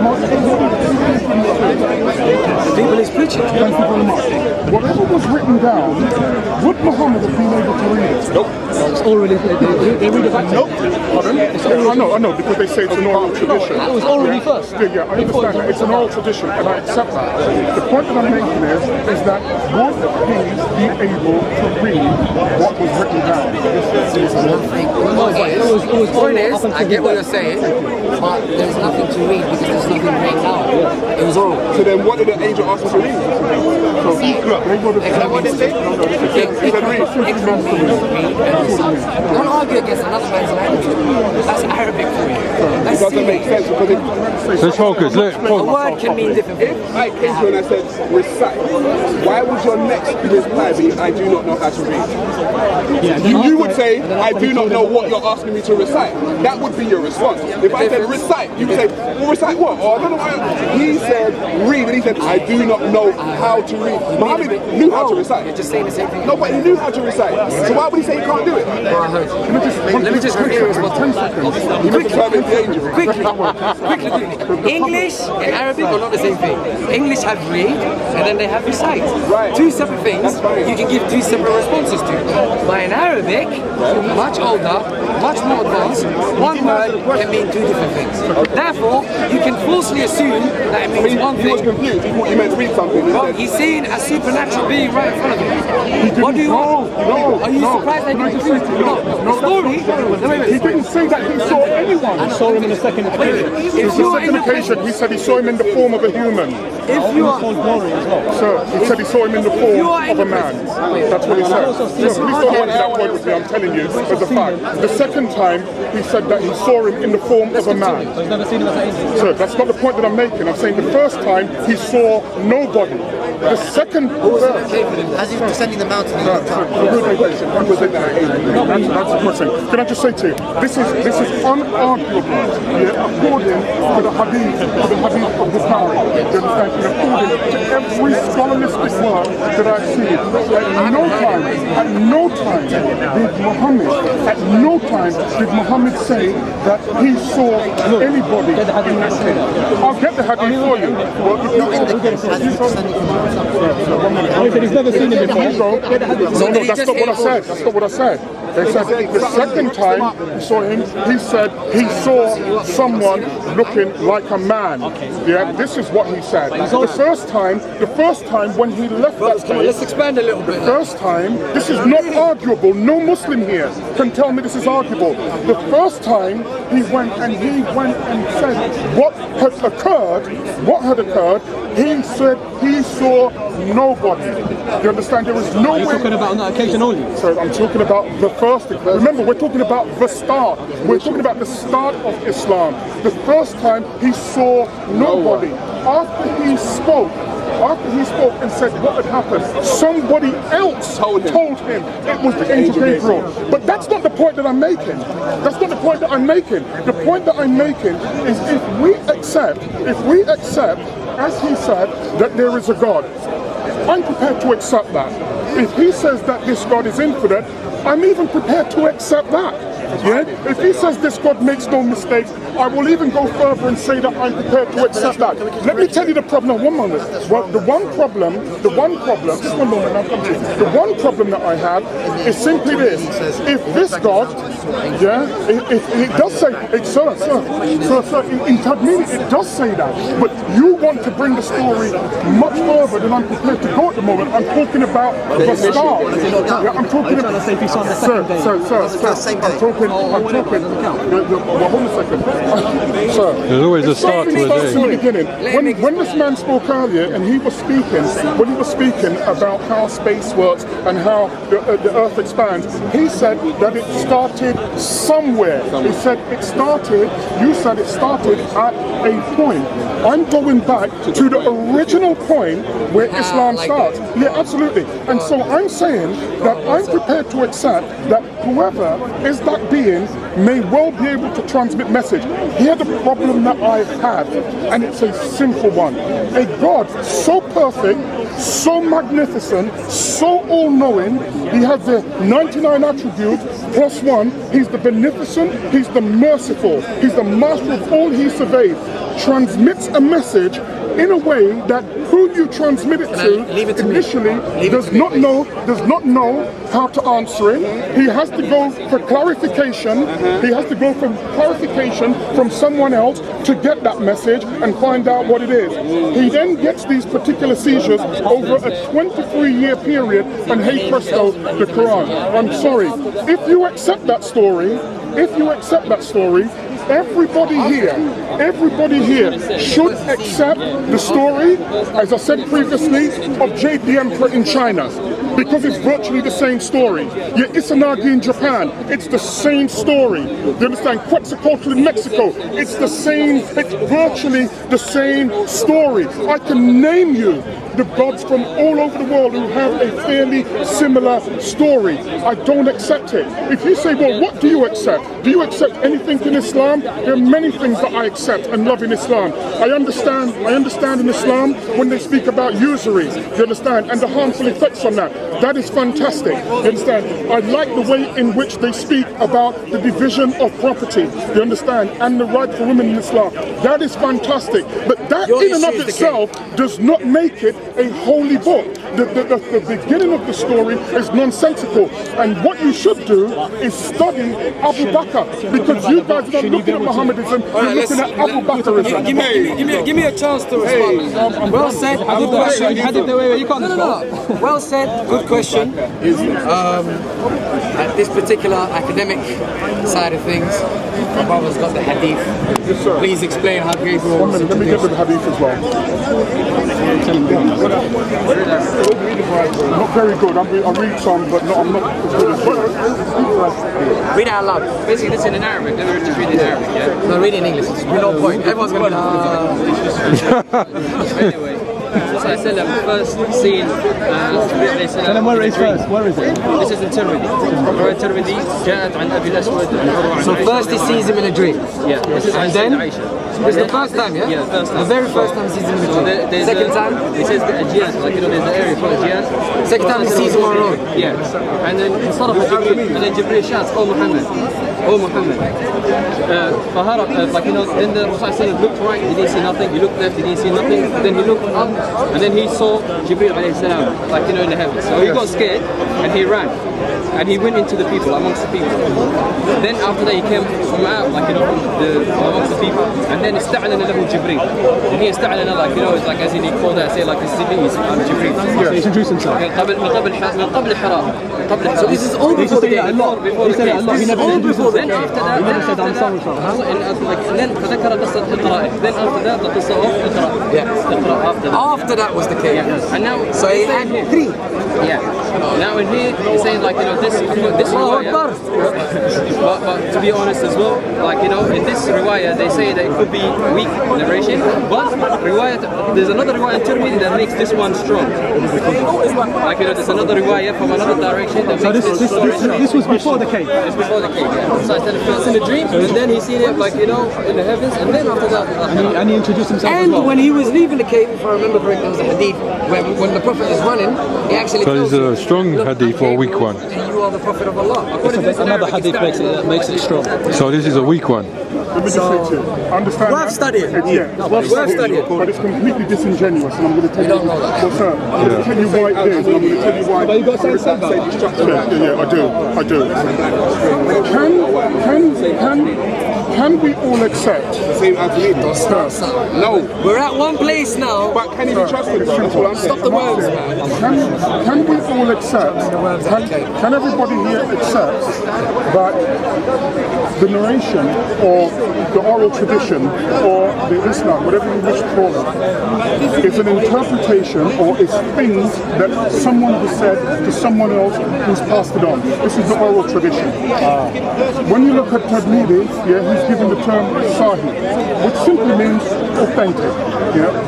The people he's preaching. Thank you very much. Whatever was written down, would Muhammad have been able to read it? Nope. It's already, they read it back. Nope. Pardon? I know, because they say it's an oral tradition. It was already first. Yeah, I understand that. It's an oral tradition, and I accept that. The point that I'm making is that would he be able to read what was written down? The point is, I get what you're saying, but there's nothing to read because there's nothing written down. It was oral. So then what did the angel ask us to read? So is that what they say? He said read. Don't argue against another man's language. That's Arabic for you. It doesn't make sense because Let's focus. a word can mean different things. if I came to you and I said recite, why would your next reply be I do not know how to read? You would say I do not know what you're asking me to recite. That would be your response. If I said recite, you would say, well, recite what? Or I don't know why. He said read, and he said I do not know how to read. Muhammad knew how to recite. You're just saying the same thing. No, but he knew how to recite. So why would he say he can't do it? Let me just quickly respond. He must have been the angel. Quickly. English and Arabic are not the same thing. English have read and then they have recite. Right. Two separate things you can give two separate responses to. But in Arabic, much older, much more advanced, one word can mean two different things. Therefore, you can falsely assume that it means one He was thing. confused. He thought you meant to read something. He Well, said, he's seeing a supernatural being right in front of him. What do you want? Are you surprised that he confused? No. The story. He didn't say that he saw anyone. I saw him in the second occasion. If The you are in second the occasion, he said he saw him in the form of a human. if you are glory as well. Sir, he said he saw him in the form you are in of a the man. That's what he said. Sir, please don't argue that point with me. I'm telling you, as a fact. The second time, he said that he saw him in the form of a man. So he's never seen him as an angel. Sir, that's not the point that I'm making. I'm saying the first time, he saw nobody. The second As he was descending the mountain, he looked up. That's the question. Can I just say to you, this is unarguable, according to the hadith of the Bukhari. You understand? According to every scholarlistic work that I've seen, at no time did Muhammad say that he saw anybody in that case. I'll get the hadith for you. As he was descending from the mountain. He said he's never seen him before. No, that's not what I said. That's not what I said. They said the second time he saw him, he said he saw someone looking like a man. Yeah, this is what he said. The first time when he left that place, let's expand a little bit. the first time, this is not arguable. No Muslim here can tell me this is arguable. The first time he went and said what had occurred, he said he saw nobody. You understand? There is no Are you way. talking about on that occasion only? So I'm talking about the first. Remember, we're talking about the start. We're talking about the start of Islam. The first time he saw nobody. After he spoke and said what had happened, somebody else told him it was the angel Gabriel. But that's not the point that I'm making. That's not the point that I'm making. The point that I'm making is if we accept, as he said, that there is a God, I'm prepared to accept that. If he says that this God is infinite, I'm even prepared to accept that. Yeah? If he says this God makes no mistakes, I will even go further and say that I'm prepared to accept that. Let me tell you the problem. No, one moment. Well, the one problem, just one moment, I'll come to you. The one problem that I have is simply this. If this God, it does say, sir, in Tadmini, it does say that. But you want to bring the story much further than I'm prepared to go at the moment. I'm talking about the start. Yeah, I'm talking about, sir, I'm talking, well, hold a second. Sir, there's always a start to a day. From the beginning. When this man spoke earlier and he was speaking about how space works and how the earth expands, he said that it started somewhere. He said you said it started at a point. I'm going back to the original point where Islam starts. Yeah, absolutely. And so I'm saying that I'm prepared to accept that whoever is that being may well be able to transmit message. Here the problem that I have, and it's a simple one. A God so perfect, so magnificent, so all-knowing, he has the 99 attributes plus one. He's the beneficent, he's the merciful, he's the master of all he surveys. transmits a message in a way that who you transmit it to initially does not know how to answer it. He has to go for clarification. He has to go for clarification from someone else to get that message and find out what it is. He then gets these particular seizures over a 23-year period, and hey presto, the Quran. I'm sorry. If you accept that story, everybody here should accept the story, as I said previously, of Jade the Emperor in China, because it's virtually the same story. Your Isanagi in Japan, it's the same story. You understand? Quetzalcoatl in Mexico, it's virtually the same story. I can name you the gods from all over the world who have a fairly similar story. I don't accept it. If you say, well, what do you accept? Do you accept anything in Islam? There are many things that I accept and love in Islam. I understand in Islam when they speak about usury, you understand, and the harmful effects on that. That is fantastic, you understand. I like the way in which they speak about the division of property, you understand, and the right for women in Islam. That is fantastic. But that in and of itself does not make it a holy book. The beginning of the story is nonsensical, and what you should do is study Abu Bakr, because you guys are not looking at Mohammedism, you're looking at Abu Bakrism. Give me a chance to respond. Well said, good question. Well said, good question. At this particular academic side of things, my brother's got the hadith. Yes, sir. Please explain how Gabriel was Let me get the hadith as well. Not very good. I read some, but I'm not as good as you. Read out loud. Basically, it's in Arabic. Never just read in Arabic, yeah? No, read in English. It's no point. Everyone's going to Anyway, so I said first scene, Tell them where it is first. Where is it? this is in Tirmidhi. Tirmidhi, جاءت عن أبي الأسود So first he sees him in a dream. Yeah, this is And then? Aisha. It's the first time, yeah? Yeah, first time. The very first time he sees him in a dream. Second time? It says the Aegean, like there's an area called Aegean. Second time he sees him on the road. Yeah, and then انصرف جبريل, and then Jibreel shouts, "Oh Muhammad, oh Muhammad." فهرب, then the Prophet looked right, he didn't see nothing. He looked left, he didn't see nothing. Then he looked up, and then he saw Jibreel alayhi salam, in the heavens. So he got scared and he ran. And he went into the people, amongst the people. Then after that he came from out, amongst the people. And then استعلن له Jibreel. And he استعلن, it's like as in he called out, say like this is me, I'm Jibreel. So introduce himself. من قبل حراء. So this is all before the game. Before the game. He never All before that. then after that. He never said I'm sorry for that. Then فذكر قصة إقرائه. Then after that the قصة of إقراء. Yeah. إقراء after that. After that was the case. Yeah. And now So he had three. Yeah. Now in here he's saying this riwayah, but to be honest as well, in this riwayah they say that it could be weak narration, but there's another riwayah in Tirmidhi that makes this one strong. There's another riwayah from another direction that makes this story strong. This was before the cave. It's before the cave, yeah. So I said first in the dream, and then he seen it in the heavens, and then after that. And he introduced himself as And well. when he was leaving the cave, if I remember correctly, there was a hadith when the Prophet is running, he actually So tells it's a him, strong "Look, hadith I or a came weak one?" And you are the Prophet of Allah. Another hadith makes it strong. So this is a weak one. Let me just say to you, understand Worth that? studying. Worth studying. But it's completely disingenuous, and I'm going to tell you. don't know that. Well, sir, I'm going to tell you why it is, and I'm going to tell you why. But you got to say something. Yeah, I do. Can we all accept? Same as me. No. We're at one place now. But can he be trusted? That's all I'm saying. Stop the words, man. Can we all accept? Can everybody here accept that the narration or the oral tradition or the Islam, whatever you wish to call it, is an interpretation or is things that someone has said to someone else who's passed it on? This is the oral tradition. When you look at Tablighi, he's given the term Sahih, which simply means authentic.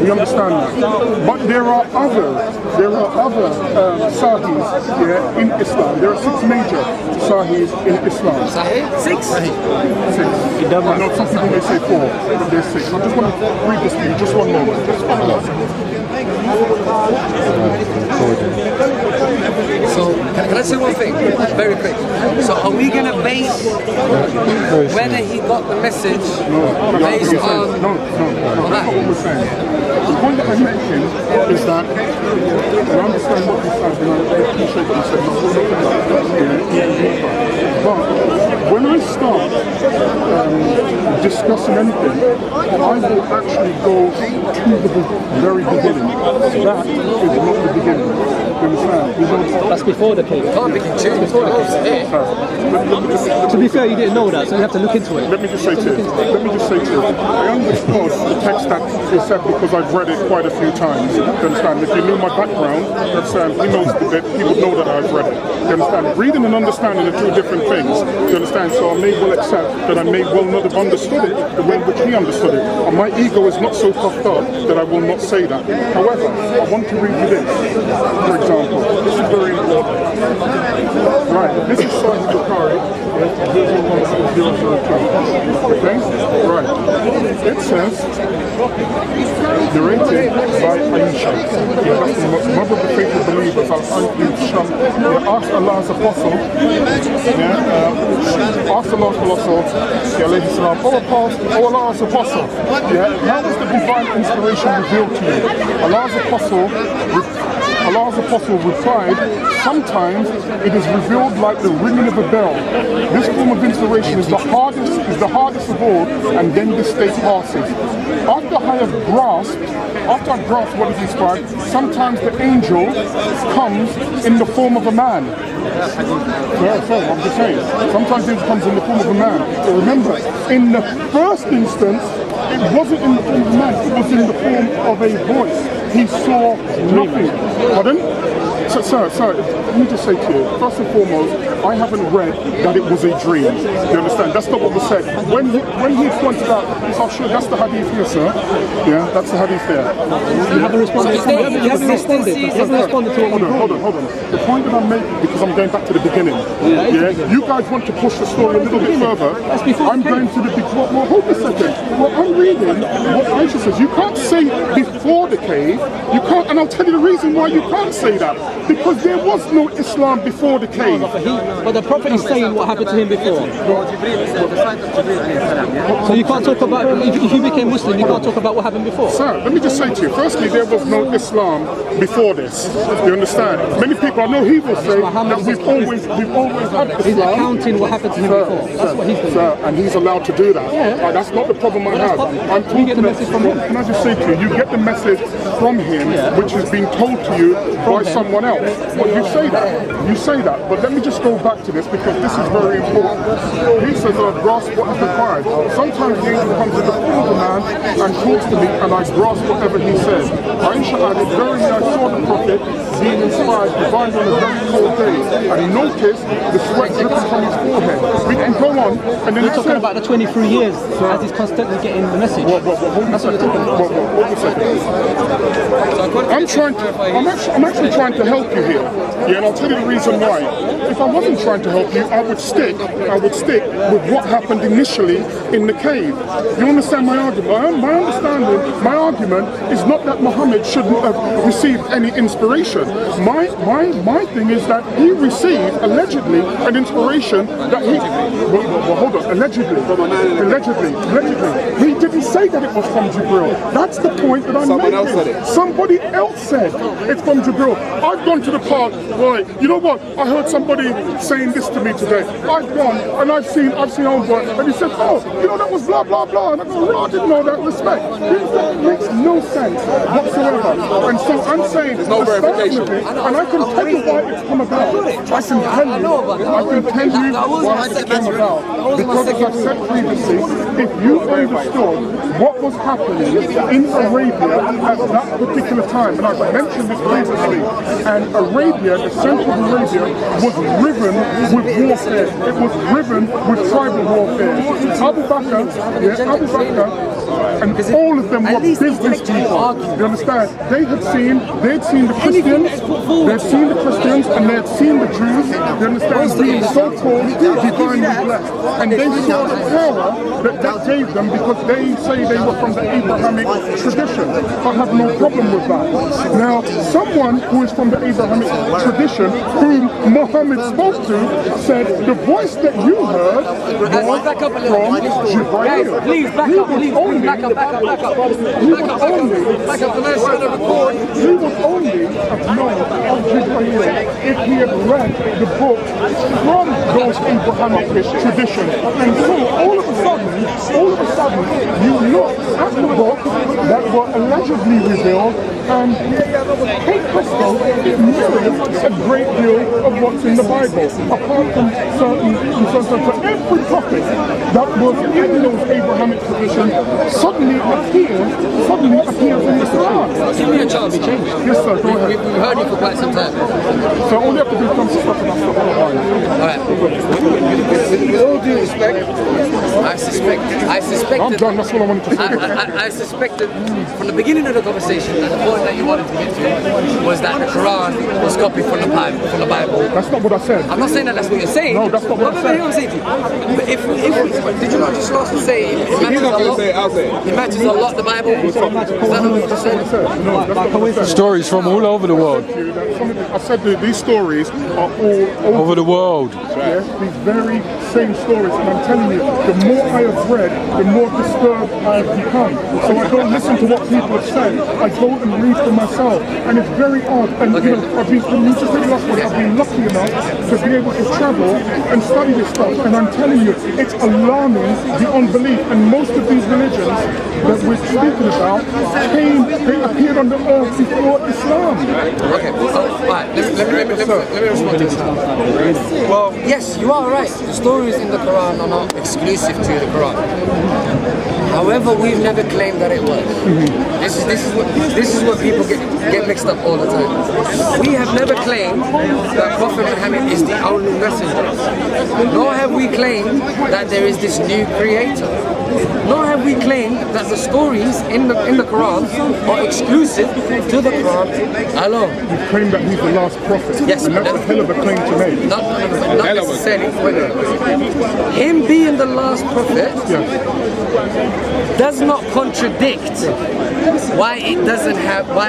We understand that. But there are other Sahis in Islam. There are 6 major Sahis in Islam. Sahih? 6? 6. I know some people may say 4, but there's 6. I just want to read this to you, just one moment. So, can I say one thing? Very quick. So, are we going to base whether he got the message based on was saying. The point that I'm making is that I understand what you said, and I appreciate what you said. But when I start discussing anything, I will actually go to the very beginning. That is not the beginning. You understand? That's before the cave. Can't be continuing before the case. To be fair, you didn't know that, so you have to look into it. Let me just say to you, I understood the text that is said because I've read it quite a few times. You understand? If you knew my background, you understand, he would know that I've read it. You understand? Reading and understanding are two different things. You understand? So I may well accept that I may well not have understood it the way in which he understood it. And my ego is not so puffed up that I will not say that. However, I want to read you this, for example. This is very important. Right, this is Sahih Bukhari. Okay? Right. It says, narrated by Aisha, the mother of the faithful believers, asked Allah's apostle, oh Allah's apostle, how was the divine inspiration revealed to you? Allah's apostle replied, sometimes it is revealed like the ringing of a bell. This form of inspiration is the hardest of all, and then the state passes. After I grasp what is inspired, sometimes the angel comes in the form of a man. I'm just saying, sometimes it comes in the form of a man. But remember, in the first instance, it wasn't in the form of a man, it was in the form of a voice. He saw nothing. Pardon? Sir, let me just say to you, first and foremost, I haven't read that it was a dream. You understand? That's not what was said. When he pointed out, oh sure, that's the hadith here, sir. Yeah, that's the hadith there. You haven't responded. You haven't responded. You haven't responded to it. Hold on. The point that I'm making, because I'm going back to the beginning. Yeah, you guys want to push the story a little bit further. I'm going to the big. Well, hold a second. Well, I'm reading what Aisha says. You can't say before the cave. You can't, and I'll tell you the reason why you can't say that. Because there was no Islam before the cave. But the Prophet is saying what happened to him before. So you can't talk about, if you became Muslim, you can't talk about what happened before. Sir, let me just say to you, firstly, there was no Islam before this. You understand? Many people, I know he will say that we've always had Islam. He's accounting what happened to him before. That's what he's doing. Sir, and he's allowed to do that. Yeah. That's not the problem I have. I'm talking. You get the message from him. Can I just say to you, you get the message from him, which has been told to you by someone else. Well, you say that. But let me just go back to this because this is very important. He says, I've grasped what is required. Sometimes the angel comes in the form of a man and talks to me and I grasp whatever he says. Aisha added, verily I saw the Prophet being inspired, divined on a very cold day, and noticed the sweat dripping from his forehead. We can go on, and then you're talking about the 23 years as he's constantly getting the message. That's what you're talking about. Hold a second. I'm actually trying to help you here. Yeah, and I'll tell you the reason why. If I wasn't trying to help you, I would stick with what happened initially in the cave. You understand my argument? My argument is not that Muhammad shouldn't have received any inspiration. My thing is that he received allegedly an inspiration that he. Well, hold on. Allegedly. He didn't say that it was from Jibril. That's the point that I'm making. Else said it. Somebody else said it's from Jibril. I've gone to the park. Right. You know what? I heard somebody saying this to me today. I've gone and I've seen Homeboy, and he said, oh, you know, that was blah blah blah. And I go, I didn't know that. Respect. That makes no sense whatsoever. And so I'm saying there's no verification. And I can tell you why it's come about. I can tell you why it's come about. Because as I said previously, if you understood what was happening in Arabia at that particular time, and I've mentioned this previously, and Arabia, the central of Arabia, was riven with warfare. It was riven with tribal warfare. Abu Bakr, and all of them were business people. You understand? They'd seen the Christians, and they had seen the Jews. You understand? Being so-called divinely blessed, and they saw the power that gave them because they say they were from the Abrahamic tradition. I have no problem with that. Now, someone who is from the Abrahamic tradition, whom Mohammed spoke to, said the voice that you heard was from Jibreel. He was only Back up. He was only known of Jibreel if he had read the book from those Abrahamic traditions. And so all of a sudden, you look at the book that were allegedly revealed, and hey presto, it mirrors a great deal of what's in the Bible. Apart from certain every prophet that was in those Abrahamic traditions suddenly appears in the Quran. Give me a chance to change. Yes, sir, go ahead. We've heard you for quite some time. So all you have to do is come to stuff and that's the whole line. Alright. With all due respect, I suspect I'm done, that's all I wanted to say. I suspected from the beginning of the conversation that the point that you wanted to get to was that the Quran was copied from the Bible. That's not what I said. I'm not saying that that's what you're saying. No, that's not what I said. Hear what I'm saying to you. But if did you not just last say it matches a lot? It matches a lot the Bible. Is that not what you just said? No, that's not what I said. Stories from all over the world. I said that these stories are all Over the world. Yes, these very same stories, and I'm telling you, the more I have read, the more disturbed I have become. So I don't listen to what people have said. I go and read for myself, and it's very odd. And you know, I've been lucky enough to be able to travel and study this stuff, and I'm telling you, it's alarming the unbelief. And most of these religions that we're speaking about they appeared on the earth before Islam. Okay. Alright. Let me respond to this now. Well, yes, you are right. The stories in the Quran are not exclusive to the Quran. However, we've never claimed that it was. This is what people get mixed up all the time. We have never claimed that Prophet Muhammad is the only messenger. Nor have we claimed that there is this new creator. Nor have we claimed that the stories in the Quran are exclusive to the Quran alone. You claim that he's the last prophet. Yes, and that's a hell of a claim to make. Not necessarily. Him being the last prophet does not contradict why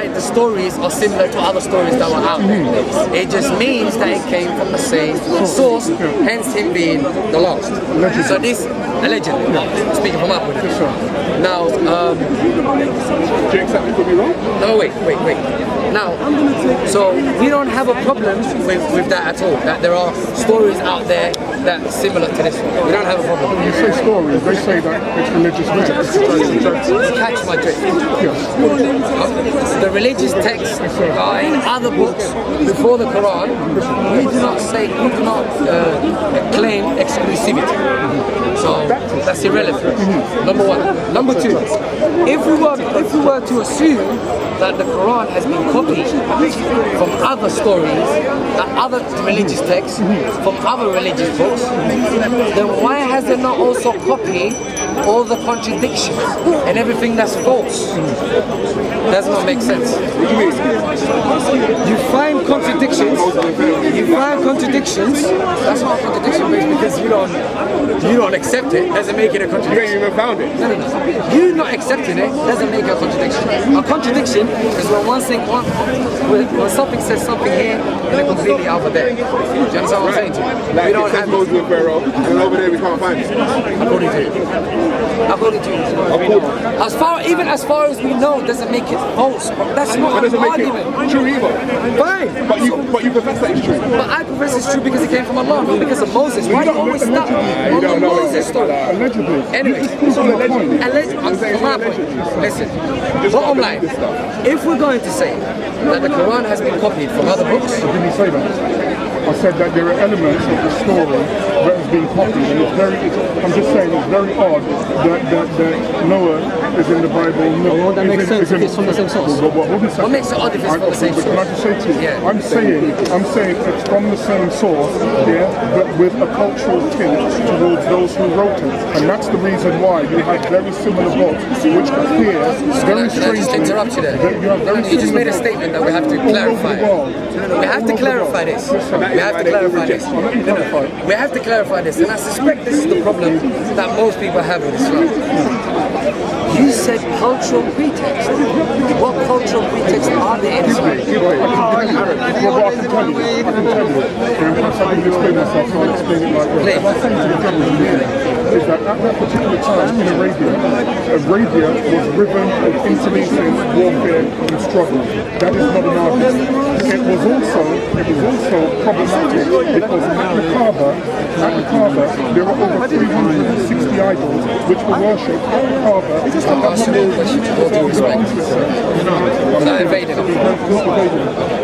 the stories are similar to other stories that were out there. It just means that it came from the same source, hence him being the last. So this allegedly, speaking from my point of view. Now, Do you accept me could be wrong? no, wait. Now, so we don't have a problem with that at all. That there are stories out there that are similar to this one. We don't have a problem. When you say stories, they say that it's religious texts. Catch my drift. The religious texts are in other books before the Quran. We do not claim exclusivity. So that's irrelevant. Number one. Number two, if we were to assume that the Quran has been copied from other stories, other religious texts, from other religious books, then why has it not also copied all the contradictions and everything that's false? Does not make sense. You find contradictions. That's not a contradiction based because you don't accept it. Doesn't make it a contradiction. You even found it. No. You not accepting it doesn't make a contradiction. A contradiction is when when something says something here and it completely over there. Do you understand what I'm saying to you? Like We don't it says have Moses and Pharaoh, and over there we can't find it. according to you. As far as we know, doesn't make it false. That's not That an doesn't make argument. it true either. Fine. But you profess that it's true. But I profess it's true because it came from Allah, not because of Moses. Why do you always stop on the Moses story? Allegedly. Anyway, listen, bottom line, if we're going to say that the Quran has been copied from other books, I didn't say that. I said that there are elements of the story that has been copied, and I'm just saying it's very odd that Noah is in the Bible. Well, that makes sense if it's from the same source. what makes it odd if it's from the same Can I source? just say to you, Yeah. I'm saying it's from the same source, but with a cultural tint towards those who wrote it. And that's the reason why you have very similar books which appear very Can I just strangely. interrupt you there? You just You made a statement that we have to clarify. We have to clarify this. We have to clarify this. We have to clarify this, and I suspect this is the problem that most people have with Islam. You said cultural pretext. What cultural pretext are there in Islam? I can tell you. Perhaps I can explain myself, so I'll explain it like this. If I say to the government here is that at that particular time in Arabia was riven with internecine warfare and struggle. That is not an argument. It was also problematic because at the Kaaba, there were over 360 idols which were worshipped at the Kaaba.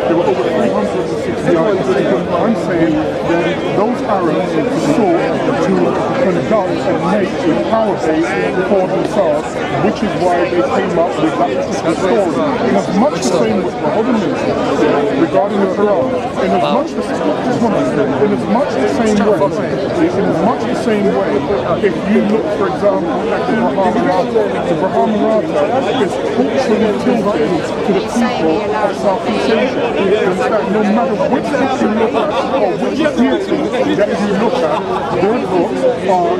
There were over 360 idols. I'm saying that those Arabs sought to conduct and make a power base for themselves, which is why they came up with that particular story. In as much the same way, regarding the Quran, in as much the same way, if you look, for example, at the Mahabharata is culturally tilted to the people of Southeast Asia. No matter which book you look at or which deity that you look at,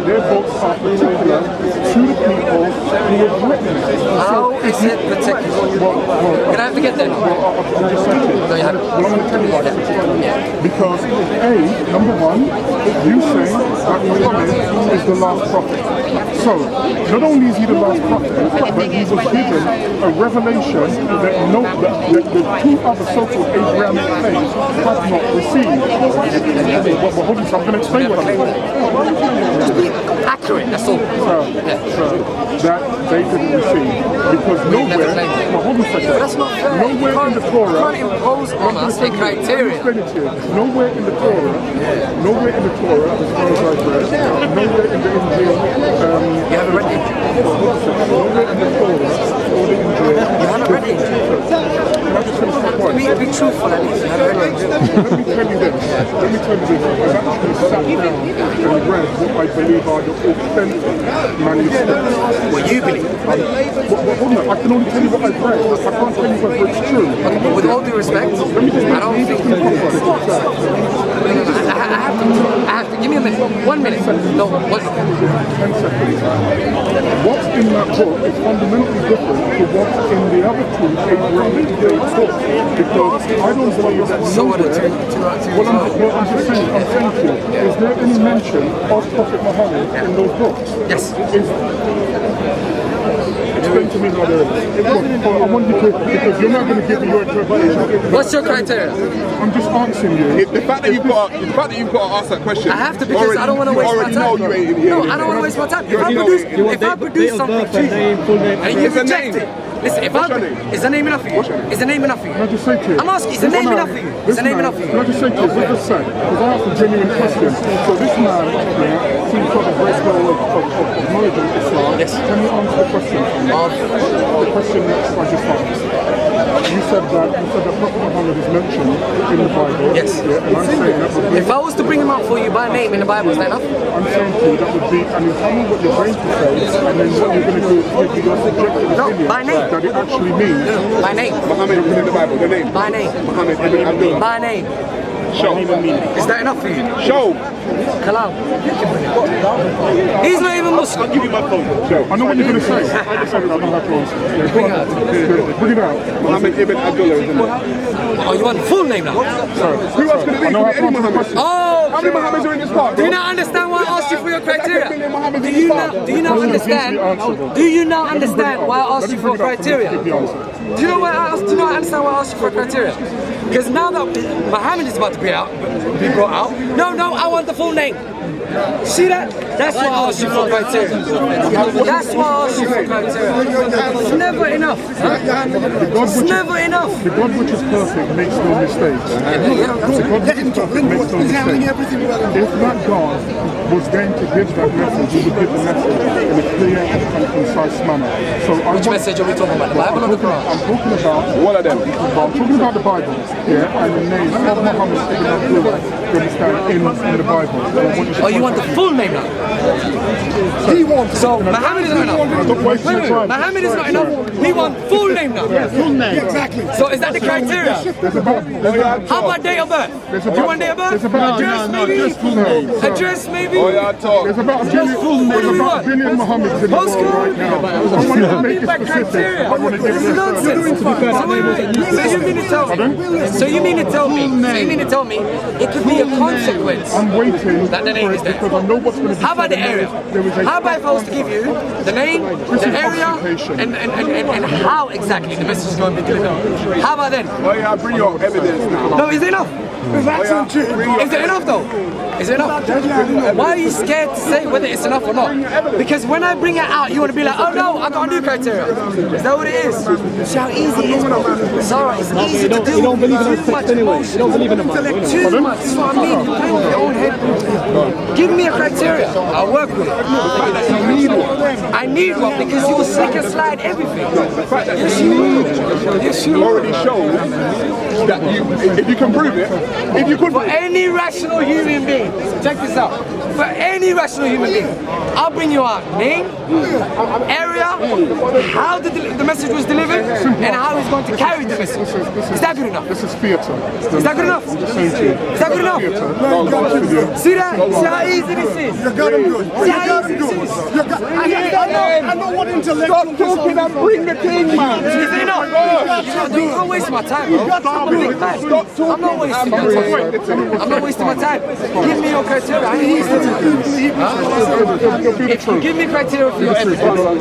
their books are particular to the people who have written it. How is it particular? Can I have to get there? I'm just saying it. Well, I'm going to tell you why it's particular. Because number one, you say that Muhammad is the last prophet. So, not only is he the last prophet, but he was given a revelation that the two other so-called Abrahamic faiths have not received. I'm going to explain what I'm saying. Accurate, that's all. That they didn't receive. Because nowhere, that's not fair. nowhere in the Torah, you can't impose on us a criteria. Nowhere in the Torah, as far as I've read, nowhere in the Injil, You haven't read it? nowhere in the Torah or the Injil. You haven't read it? Can I just finish my point? Be truthful at least. You haven't read it? Let me tell you this. I've actually sat down and read what I believe are the authentic manuscripts. What you believe? Hold on, I can only tell you what I've read. I can't tell you whether it's true. But with all due respect, I don't think... I have to. Give me a minute. 1 minute. No, what? 10 seconds. What's in that book is fundamentally different to what's in the other two Abrahamic books. Because I don't believe that nowhere... Well, I'm just saying, to you, is there any mention of Prophet Muhammad in those books? Yes. Explain to me how there is. I want you to, because you're not going to give me your interpretation. What's your criteria? I'm just answering you. The fact that you've got to ask that question. I have to because I don't want to waste my time. No, I don't want to waste my time. If I produce something to you and you reject it, listen, is the name enough for you? Is the name enough for you? Can I just say to you? I'm asking, is the name enough for you? Is the name enough for you? Can I just say to you, what just said? Because I asked a genuine question. So this man, seems to have a great deal of knowledge of Islam. Yes. Can you answer the question? The question that I just asked. You said that Prophet Muhammad is mentioned in the Bible. Yes. Yeah, and I'm saying that would be... If I was to bring him up for you by name in the Bible, is that enough? I'm saying to you that would be, and you tell me what you're going to say, and then what you're going to do is give me your subjective opinion by name. that it actually means. By name. Muhammad is in the Bible, the name. By name. Muhammad ibn Abdullah. By name. Show. Is that enough for you? Show. Kalam. He's not even Muslim. I'll give you my phone. Show. I know what you're going to say. I decided I don't have to answer. Bring it out. Bring it out. Muhammad ibn Abdullah is in there. Oh, you want the full name now? Sorry. Who else could it be? I know how Could to it be answer the any Muhammad? question. Oh! How many Muhammads are in this part? Do you not understand why I asked you for your criteria? Do you not understand? answerable. Do you not understand why I asked you for criteria? Give the answer. Do you know why I asked? Do you not understand why I asked you for criteria? Because now that Muhammad is about to be brought out. No, I want the full name. See that? That's why I asked you for criteria. That's why I asked you for criteria. It's never enough. It's never enough. The God which is perfect makes no mistakes. The God which is perfect makes no mistakes. If that God was going to give that message, he would give the message in a clear and concise manner. So Which message are we talking about? The Bible or the Quran? I'm talking about One of them. I'm talking about the Bible, yeah, and the name of Muhammad ibn Abdullah, you understand, in the Bible. Oh, you want the full name now? He wants. So Muhammad is not enough. Stop wasting your time. Muhammad is not enough. We want full name now. Full name. Exactly. So is that the criteria? How about date of birth? Do you want date of birth? Address maybe? Just full name. Address maybe? Oh, yeah, talk. There's about a billion Muhammads in the world right now. I want to make it specific. I want to give it Nonsense. So you mean to tell me it could be a consequence I'm waiting that the name is there? Because I know what's going to be How about the said. area? There is a How about if I was to give you the name, This the is area, occupation. and how exactly the message is going to be delivered? How about then? Oh yeah, bring your evidence now. No, is it enough? Is it enough though? Is it enough? Why are you scared to say whether it's enough or not? Because when I bring it out, you want to be like, oh no, I got a new criteria. Is that what it is? See how easy it is, bro? Sarah, it's easy to do. You don't believe in too much anyway. You don't believe in them. Too much. That's what I mean. You play with your own head. Give me a criteria. I'll work with it. I need one because you will slick and slide everything. Yes, you will. Yes, you will. Already shown that if you can prove it, if you could. For any rational human being, check this out. For any rational human being, I'll bring you out name, area, how the message was delivered, and how he's going to carry the message. Is that good enough? This is theatre. Is that good enough? Is that good enough? See that? See how easy this is? You got him good. See how easy this is? I know what intellectual. Stop talking and bring the thing, man. Is it not? You can't waste my time, bro. I'm a big man. I'm not wasting my time. I'm not wasting my time. Give me your criteria. I ain't wasting time. If you give me criteria for your evidence,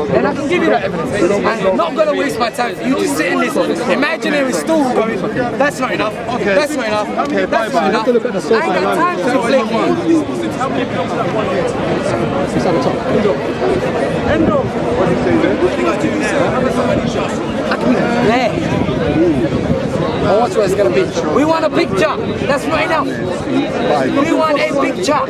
then I can give you that evidence. I'm not going to waste my time for you to sit in this imaginary stool going, that's not enough. That's not enough. That's not enough. I ain't got time for your flaking. I can be there. Oh, what's it's going to be? We want a picture. That's not enough. We want a picture.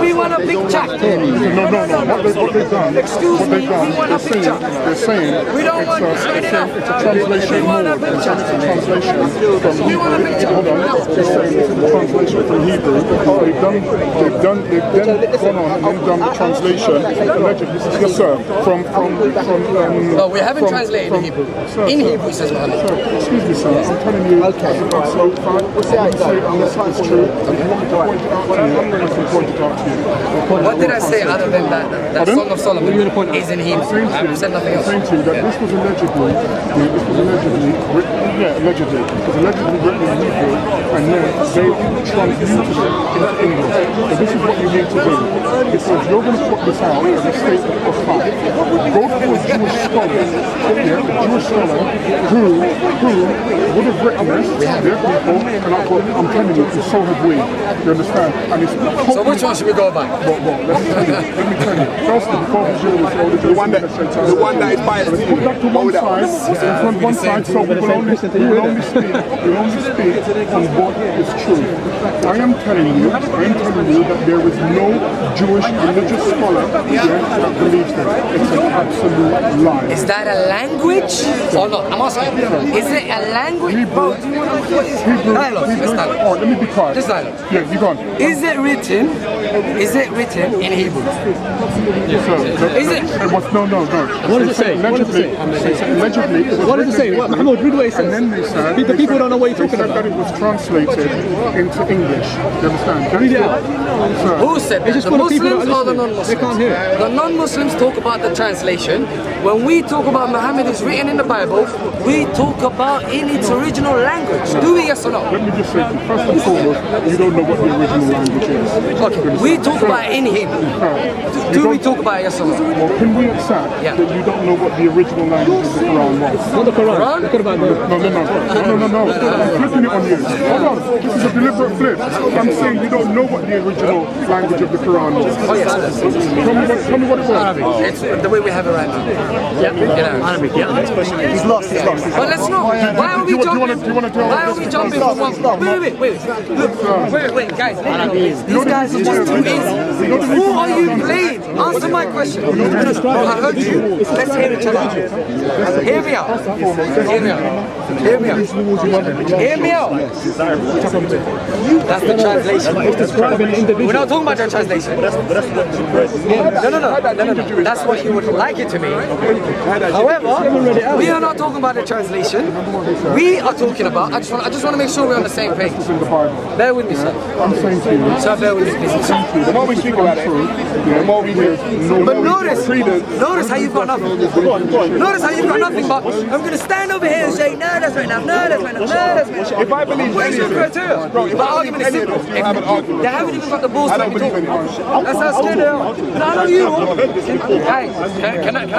We want a picture. No. What they've done. Excuse What me. they've done. We want a picture. They're saying. We don't want it's straight enough. It's a translation. We want a picture. It's a translation from. We want a picture. Hold on. They're saying this is a translation from Hebrew. They've then gone on and then done the translation. Allegedly, yes, sir. From. No, we haven't translated in Hebrew. In Hebrew, it says Muhammad. Excuse me, sir. I'm telling you. Okay. So fine. Unless it's true. I'm going to point it out to you. What did I say other than that Song of Solomon is in Hebrew? I haven't said nothing else. I'm saying to you that this was allegedly written, allegedly written in Hebrew, and then they translated it into English. So this is what you need to do, because you're going to put this out as a statement of fact. Go to a Jewish scholar, a Jewish scholar who would have written this, their people, and I'm telling you, so have we. You understand? And it's So which one should we go by? Well, let me tell you. Firstly, before we do The one that is biased to you. put that to one side, so we will only speak on what is true. I am telling you that there is no Jewish religious scholar that believes this. It's an absolute lie. Is that a language or not? I'm asking. Is it a language? Bro, do you want to what is dialogue? Let's dialogue. Oh, let me be quiet. Just dialogue. Yeah, you go on. Is it written in Hebrew? Yes, sir. Is it? No. What does it say? Allegedly. What does it say? What, Mohammed, read what it says. And then they said, The people don't know what you're talking they said about. that it was translated into English. You understand? Read it out. Sir. Who said that? just The for the people that Muslims are or the listening. non-Muslims? They can't hear. The non-Muslims talk about the translation. When we talk about Muhammad is written in the Bible, we talk about in its original language. Do we, yes or no? Let me just say, first and foremost, you don't know what the original language is. Okay, we talk about it in Hebrew. Do we talk about it, yes or no? Well, can we accept Yeah. that you don't know what the original language of the Quran was? Not the Quran. Quran? The Quran. No. I'm flipping it on you. Hold on. This is a deliberate flip. I'm saying you don't know what the original language of the Quran was. Oh yes. Tell me what it was. It's the way we have it right now. Yeah. You know. Arabic, yeah. He's lost. But let's not. Why are we jumping? Why are we jumping from one? Wait. Look. Wait, guys. These guys are just too easy. Who are you playing? Answer my question. I heard you. Let's hear each other. Hear me out. Hear me out. That's the translation. We're not talking about the translation. No. That's what you would like it to mean. However, we are not talking about the translation. We are talking about. I just want to make sure we're on the same page. in the Bible. Bear with me, sir. I'm saying to you, Sir, bear with me, please. The more we speak about it, the more we hear. But notice how you've got nothing. Notice how you've got nothing. But I'm going to stand over here and say, no, that's right enough. No, that's right enough. No, that's right enough. If I believe What is any your of this, criteria? bro, if The I believe argument is any of simple. this, you have an argument. They haven't even got the balls I to don't be believe talking. anyone. That's how scared they are. No, I know you. Guys, can I